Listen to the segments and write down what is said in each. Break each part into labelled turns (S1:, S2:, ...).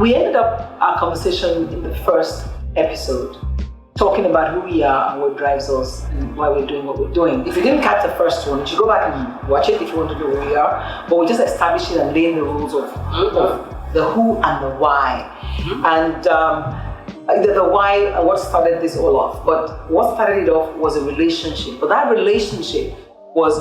S1: we ended up our conversation in the first episode talking about who we are and what drives us and why we're doing what we're doing. If you didn't catch the first one, you should go back and watch it if you want to know who we are. But we're just establishing and laying the rules of the who and the why. And the why, what started this all off. But what started it off was a relationship. But that relationship was,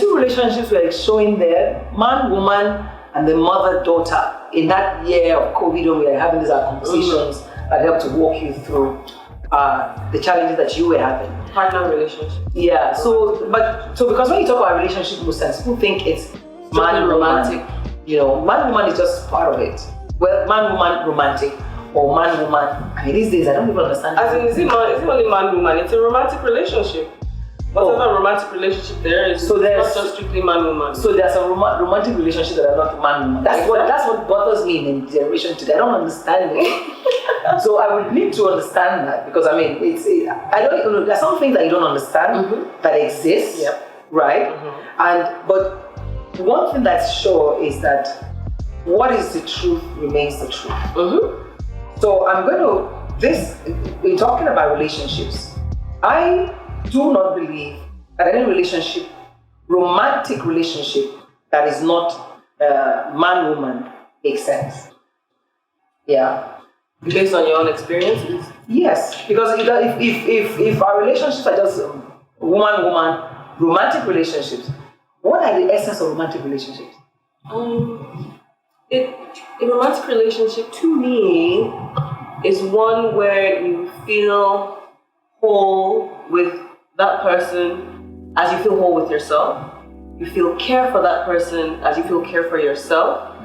S1: two relationships were showing there, man, woman, and the mother-daughter. In that year of COVID, when we were having these conversations that helped to walk you through the challenges that you were having.
S2: Partner relationship.
S1: Yeah, so because when you talk about relationship, most times people think it's man, romantic. Man, woman is just part of it. Well, man, woman, romantic, or man, woman. I mean, these days, I don't even understand.
S2: As in, is it only man, woman? It's a romantic relationship. Whatever romantic relationship there is, so there's not just strictly man woman.
S1: So there's a romantic relationship that are not man woman. That's what bothers me in generation today. I don't understand it. So I would need to understand that, because I mean, I don't know. There's some things that you don't understand that exist, right? But one thing that's sure is that what is the truth remains the truth. So we're talking about relationships. I do not believe that any relationship, romantic relationship, that is not man-woman makes sense. Yeah.
S2: Based on your own experiences?
S1: Yes, because if our relationships are just woman-woman, romantic relationships, what are the essence of romantic relationships?
S2: A romantic relationship to me is one where you feel whole with that person as you feel whole with yourself. You feel care for that person as you feel care for yourself.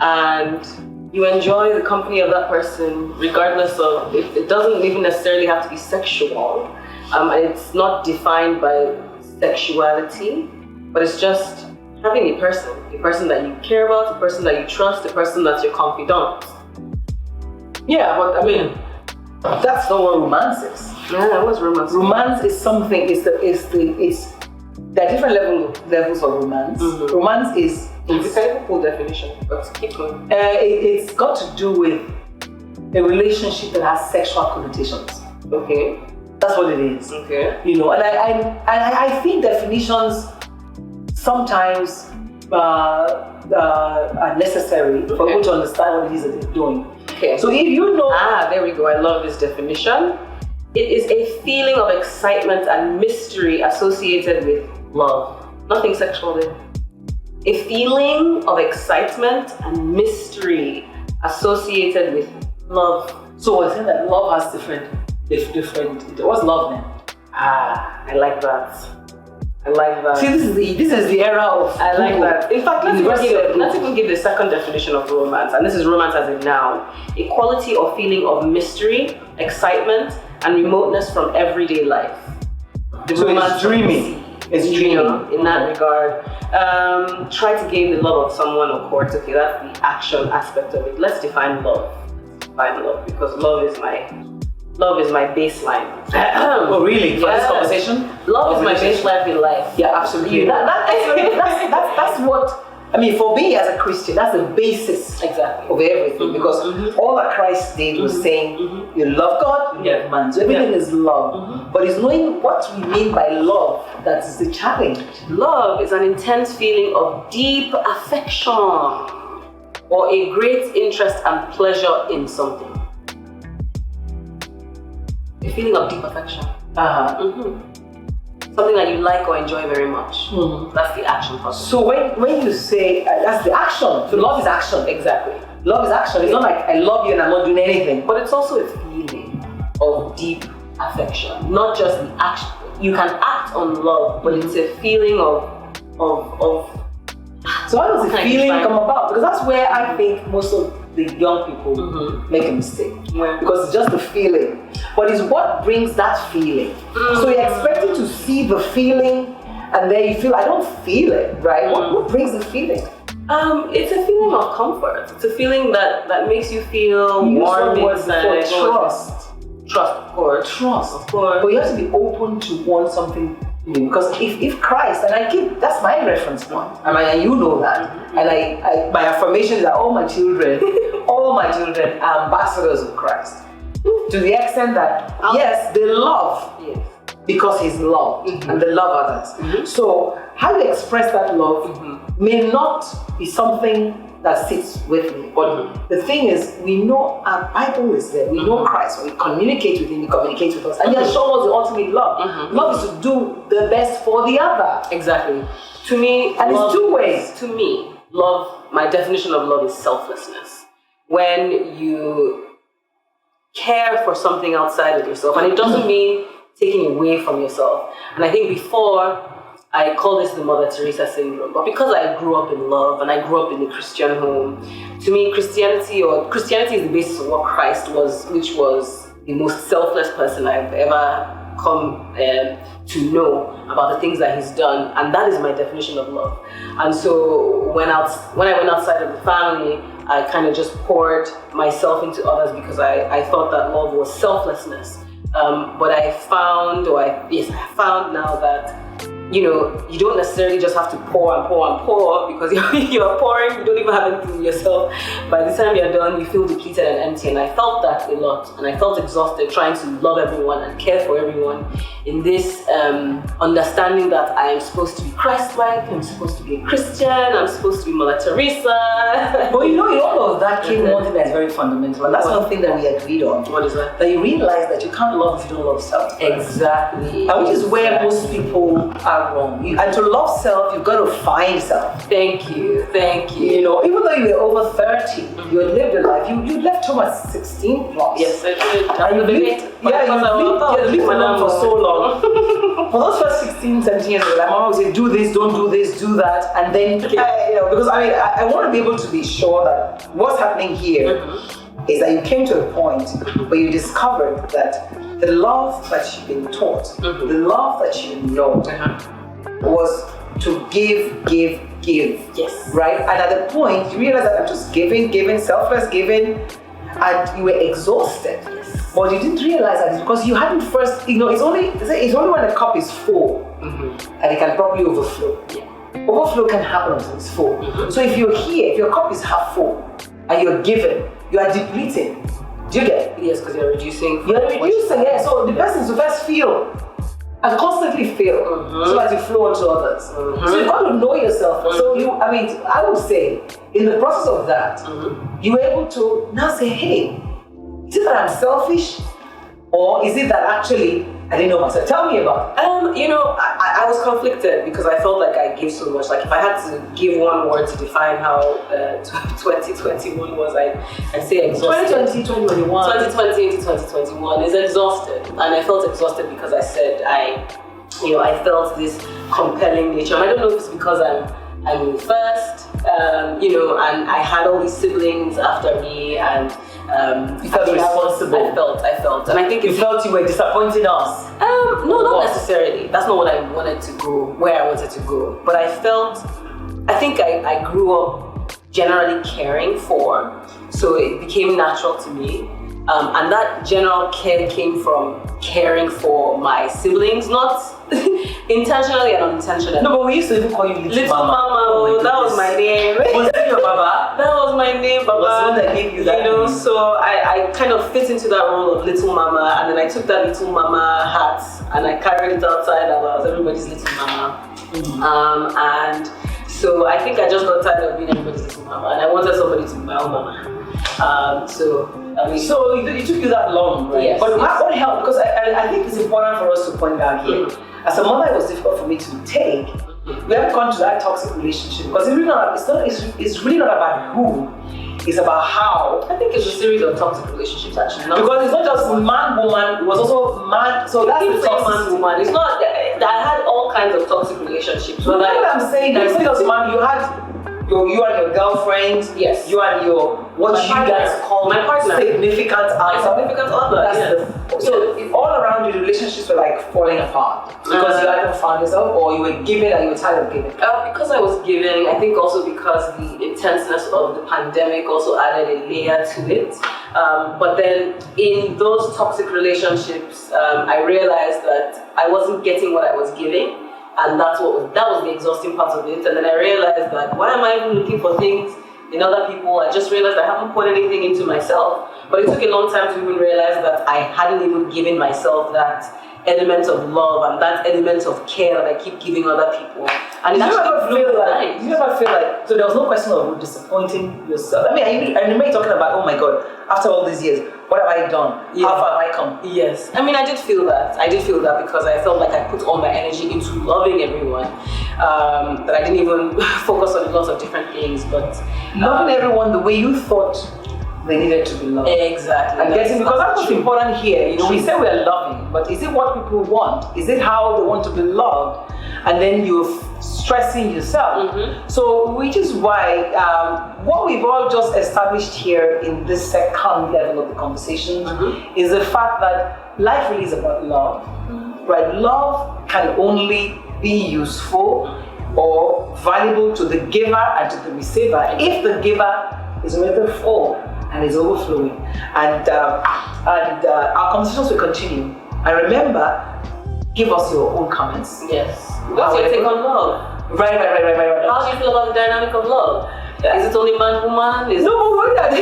S2: And you enjoy the company of that person regardless of, it doesn't even necessarily have to be sexual. It's not defined by sexuality, but it's just having a person that you care about, a person that you trust, a person that's your confidant.
S1: Yeah, but I mean, that's not what romance is.
S2: Yeah, what's romance?
S1: Romance is something. There are different levels of romance. Romance is.
S2: It's a full definition, but keep going.
S1: It's got to do with a relationship that has sexual connotations.
S2: Okay.
S1: That's what it is.
S2: Okay.
S1: And I think definitions sometimes are necessary for people to understand what it is that they're doing.
S2: Okay.
S1: So if you know...
S2: there we go. I love this definition. It is a feeling of excitement and mystery associated with love. Nothing sexual there. A feeling of excitement and mystery associated with love.
S1: So we're saying that love has different. What's love then?
S2: I like that. I like that.
S1: See, this is the era of.
S2: I like that. In fact, let's even give the second definition of romance, and this is romance as a noun: a quality or feeling of mystery, excitement, and remoteness from everyday life.
S1: So it's dreaming. It's dreaming
S2: in that regard. Try to gain the love of someone or court. Okay, that's the action aspect of it. Let's define love. Because love is my baseline.
S1: Oh, really? For this conversation?
S2: Love is my baseline in life.
S1: Yeah, absolutely. That's what, I mean, for me as a Christian, that's the basis of everything. Because all that Christ did was saying, you love God, you love man. So everything is love. But it's knowing what we mean by love that is the challenge.
S2: Love is an intense feeling of deep affection or a great interest and pleasure in something. A feeling of deep affection. Something that you like or enjoy very much. That's the action part.
S1: So when you say, that's the action. So love is action.
S2: Exactly.
S1: Love is action. It's not like I love you and I'm not doing anything.
S2: But it's also a feeling of deep affection. Not just the action. You can act on love, but it's a feeling of.
S1: So how does the feeling come about? Because that's where I think most of the young people make a mistake. Because it's just the feeling. But it's what brings that feeling. So you're expecting to see the feeling and then you feel, I don't feel it, right? What brings the feeling?
S2: It's a feeling of comfort. It's a feeling that makes you feel warm inside.
S1: Trust.
S2: Trust, of course.
S1: Trust. Of course. But you have to be open to want something Because if Christ, and that's my reference point, and you know that, and my affirmation is that all my children are ambassadors of Christ. To the extent that, yes, they love because He's love, and they love others. So how you express that love may not be something that sits with me. But the thing is, we know our Bible is there. We know Christ. When we communicate with Him, He communicates with us. And He has shown us the ultimate love. Love is to do the best for the other.
S2: Exactly. To me,
S1: and it's two ways.
S2: To me, love, my definition of love is selflessness. When you care for something outside of yourself, and it doesn't mean taking away from yourself. And I think before, I call this the Mother Teresa syndrome, but because I grew up in love and I grew up in a Christian home, to me, Christianity is the basis of what Christ was, which was the most selfless person I've ever come to know about the things that He's done, and that is my definition of love. And so when I went outside of the family, I kind of just poured myself into others because I thought that love was selflessness. But I found now that you don't necessarily just have to pour and pour and pour, because you're pouring, you don't even have anything in yourself. By the time you're done, you feel depleted and empty. And I felt that a lot, and I felt exhausted trying to love everyone and care for everyone in this understanding that I am supposed to be Christ-like, I'm supposed to be a Christian, I'm supposed to be Mother Teresa.
S1: Well, all of that came one thing that's very fundamental, and that's one thing that we agreed on.
S2: What is that?
S1: That you realize that you can't love if you don't love self.
S2: Exactly.
S1: And which is where most people are wrong. And to love self, you've got to find self.
S2: Thank you.
S1: Even though you were over 30, you had lived a life. You left home at 16 plus.
S2: Yes, I did.
S1: And you lived alone for so long. For those first 16, 17 years, my mom would say, do this, don't do this, do that. And then, because I want to be able to be sure that what's happening here is that you came to a point where you discovered that the love that you've been taught, the love that you know, was to give.
S2: Yes.
S1: Right? And at the point, you realize that I'm just giving, selfless giving, and you were exhausted.
S2: Yes.
S1: But you didn't realize that it's because you hadn't first, it's only when the cup is full and it can probably overflow.
S2: Yeah.
S1: Overflow can happen until it's full. So if you're here, if your cup is half full and you're giving, you are depleting. Do you get it?
S2: Yes, because you're reducing.
S1: Yeah. So the person is to first feel and constantly feel so that you flow onto others. So you've got to know yourself. So I would say, in the process of that, you were able to now say, hey, is it that I'm selfish? Or is it that actually I didn't know myself? Tell me about it.
S2: I was conflicted because I felt like I gave so much. Like if I had to give one word to define how 2021 was, I'd say exhausted. 2020 into 2021 is exhausted. And I felt exhausted because I said I felt this compelling nature. And I don't know if it's because I'm first, and I had all these siblings after me, and
S1: you felt responsible.
S2: I felt, and I think
S1: you felt you were disappointing us.
S2: No, not necessarily. That's not what I wanted to go, where I wanted to go. But I think I grew up generally caring for, so it became natural to me. And that general care came from caring for my siblings, not intentionally and unintentionally.
S1: No, but we used to even call you Little
S2: Mama.
S1: Oh,
S2: that was my name.
S1: Was that your Baba?
S2: That was my name, Baba.
S1: Was the one that gave you that name?
S2: So I kind of fit into that role of Little Mama, and then I took that Little Mama hat and I carried it outside, and I was everybody's Little Mama. And so I think I just got tired of being everybody's Little Mama, and I wanted somebody to be my own mama. So it took you that long, right? Yes.
S1: But what helped? Because I think it's important for us to point out here. As a mother, it was difficult for me to take. We haven't gone to that toxic relationship because it's really not about who. It's about how.
S2: I think it's a series of toxic relationships actually.
S1: Because it's not just man-woman, it was also man. So that's the toxic
S2: man-woman. It's not. I had all kinds of toxic relationships.
S1: But what I'm saying, it's not just man. You had you and your girlfriend.
S2: Yes.
S1: You and your what you guys call
S2: my partner.
S1: Significant other.
S2: Significant other.
S1: So all around you, the relationships were like falling apart because you either found yourself or you were giving and you were tired of giving.
S2: Because I was giving, I think also because the intenseness of the pandemic also added a layer to it. But then in those toxic relationships, I realized that I wasn't getting what I was giving, and that was the exhausting part of it. And then I realized that why am I even looking for things in other people? I just realized I haven't put anything into myself. But it took a long time to even realize that I hadn't even given myself that element of love and that element of care that I keep giving other people. And
S1: you never feel like, so there was no question of disappointing yourself. I mean, I remember you talking about, oh my God, after all these years, what have I done?
S2: Yeah.
S1: How far have I come?
S2: Yes. I mean, I did feel that. I did feel that because I felt like I put all my energy into loving everyone. That I didn't even focus on lots of different things. But
S1: loving everyone the way you thought they needed to be loved.
S2: Exactly.
S1: I'm guessing because that's what's important here. You know, we say we are loving, but is it what people want? Is it how they want to be loved? And then you're stressing yourself.
S2: Mm-hmm.
S1: So, which is why what we've all just established here in this second level of the conversation is the fact that life really is about love, right? Love can only be useful or valuable to the giver and to the receiver if the giver is already full and is overflowing. And our conversations will continue. And remember, give us your own comments.
S2: Yes. What's your take on love?
S1: Right.
S2: How do you feel about the dynamic of love? Yeah. Is it only man, woman?
S1: No, we're not. We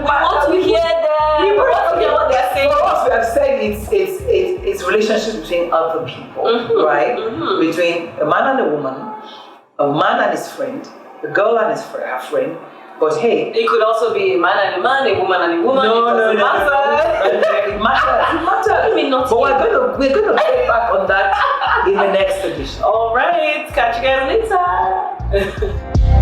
S2: want to hear them. We want to hear what they're saying.
S1: For us, we have said it's relationships between other people, right? Between a man and a woman, a man and his friend, a girl and her friend. But hey,
S2: it could also be a man and a man, a woman and a woman.
S1: No. It matters.
S2: I mean, not
S1: but we're gonna get back on that in the next edition.
S2: All right, catch you guys later.